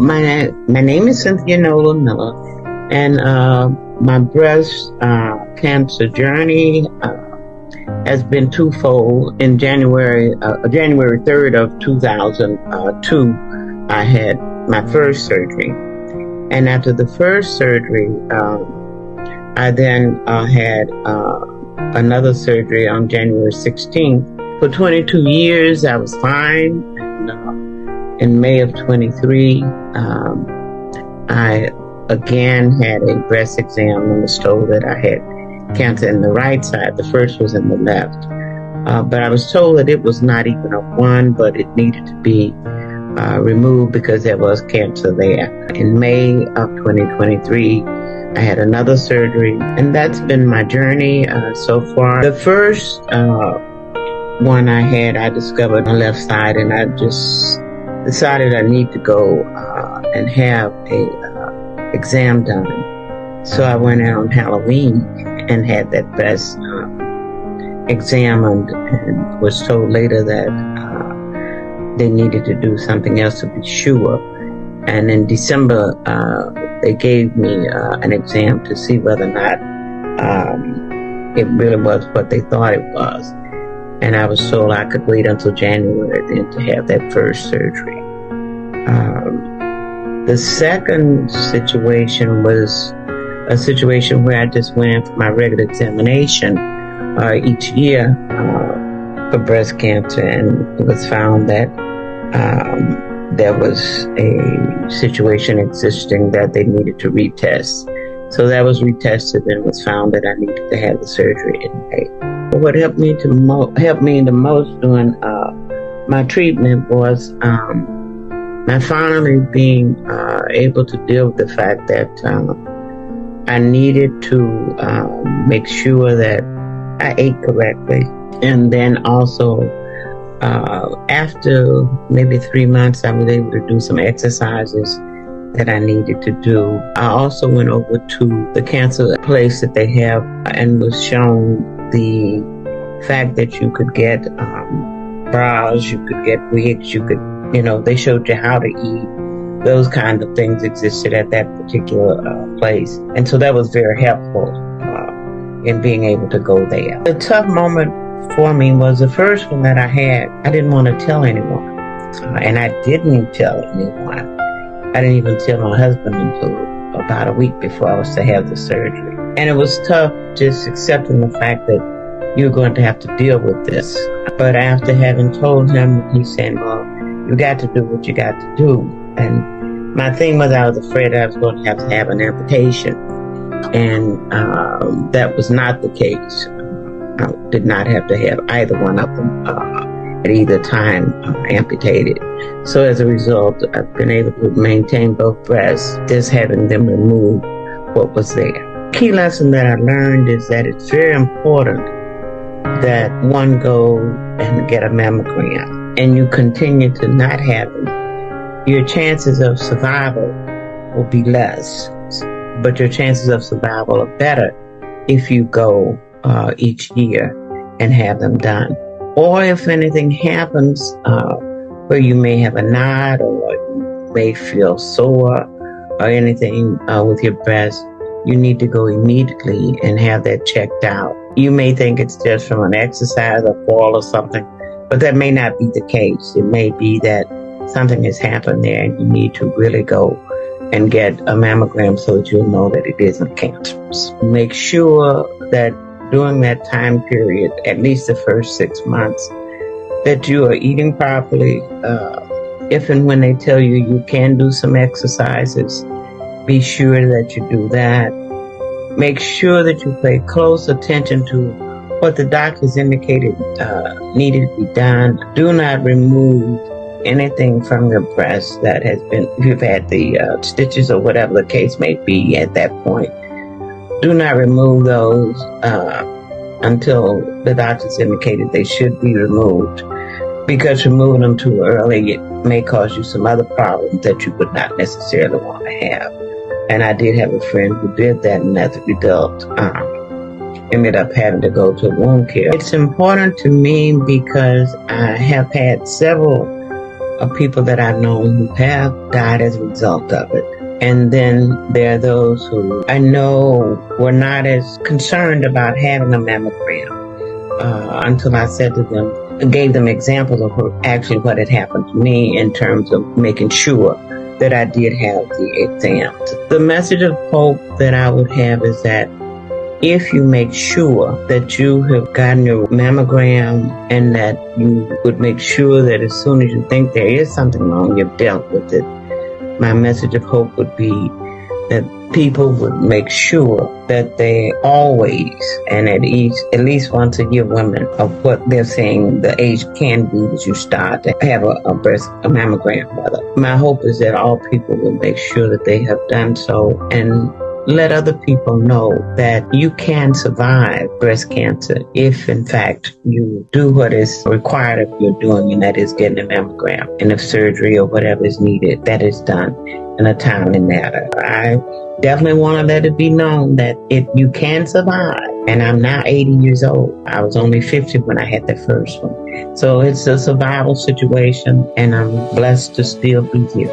My name is Cynthia Miller, and my breast cancer journey has been twofold. In January 3rd of 2002, I had my first surgery, and after the first surgery, I then had another surgery on January 16th. For 22 years, I was fine. And, in May of 23, I again had a breast exam and was told that I had cancer in the right side. The first was in the left. But I was told that it was not even a 1, but it needed to be removed because there was cancer there. In May of 2023, I had another surgery, and that's been my journey so far. The first one I had, I discovered on the left side, and I just decided I need to go and have a exam done. So I went out on Halloween and had that breast examined, and was told later that they needed to do something else to be sure. And in December, they gave me an exam to see whether or not it really was what they thought it was. And I was told I could wait until January then to have that first surgery. The second situation was a situation where I just went in for my regular examination each year for breast cancer, and it was found that there was a situation existing that they needed to retest. So that was retested, and it was found that I needed to have the surgery in May. What helped me the most during my treatment was my finally being able to deal with the fact that I needed to make sure that I ate correctly. And then also, after maybe 3 months, I was able to do some exercises that I needed to do. I also went over to the cancer place that they have and was shown the fact that you could get bras, you could get wigs, you could, they showed you how to eat. Those kind of things existed at that particular place. And so that was very helpful in being able to go there. The tough moment for me was the first one that I had. I didn't want to tell anyone. And I didn't tell anyone. I didn't even tell my husband until about a week before I was to have the surgery. And it was tough just accepting the fact that you're going to have to deal with this. But after having told him, he said, well, you got to do what you got to do. And my thing was, I was afraid I was going to have an amputation. And that was not the case. I did not have to have either one of them at either time amputated. So as a result, I've been able to maintain both breasts, just having them remove what was there. Key lesson that I learned is that it's very important that one go and get a mammogram, and you continue to not have them. Your chances of survival will be less, but your chances of survival are better if you go each year and have them done. Or if anything happens where you may have a knot, or you may feel sore or anything with your breast, you need to go immediately and have that checked out. You may think it's just from an exercise or fall or something, but that may not be the case. It may be that something has happened there and you need to really go and get a mammogram so that you'll know that it isn't cancerous. Make sure that during that time period, at least the first 6 months, that you are eating properly. If and when they tell you you can do some exercises, be sure that you do that. Make sure that you pay close attention to what the doctors indicated needed to be done. Do not remove anything from your breast that has been, if you've had the stitches or whatever the case may be at that point. Do not remove those until the doctors indicated they should be removed, because removing them too early, it may cause you some other problems that you would not necessarily want to have. And I did have a friend who did that, and as a result, ended up having to go to wound care. It's important to me because I have had several of people that I've known who have died as a result of it. And then there are those who I know were not as concerned about having a mammogram until I said to them, gave them examples of actually what had happened to me in terms of making sure that I did have the exams. The message of hope that I would have is that if you make sure that you have gotten your mammogram and that you would make sure that as soon as you think there is something wrong, you've dealt with it, my message of hope would be that people would make sure that they always, and at least once a year, women of what they're saying the age can be that you start to have a mammogram. Rather. My hope is that all people will make sure that they have done so and let other people know that you can survive breast cancer if, in fact, you do what is required of you doing, and that is getting a mammogram. And if surgery or whatever is needed, that is done in a timely manner. I definitely want to let it be known that you can survive. And I'm now 80 years old. I was only 50 when I had the first one. So it's a survival situation, and I'm blessed to still be here.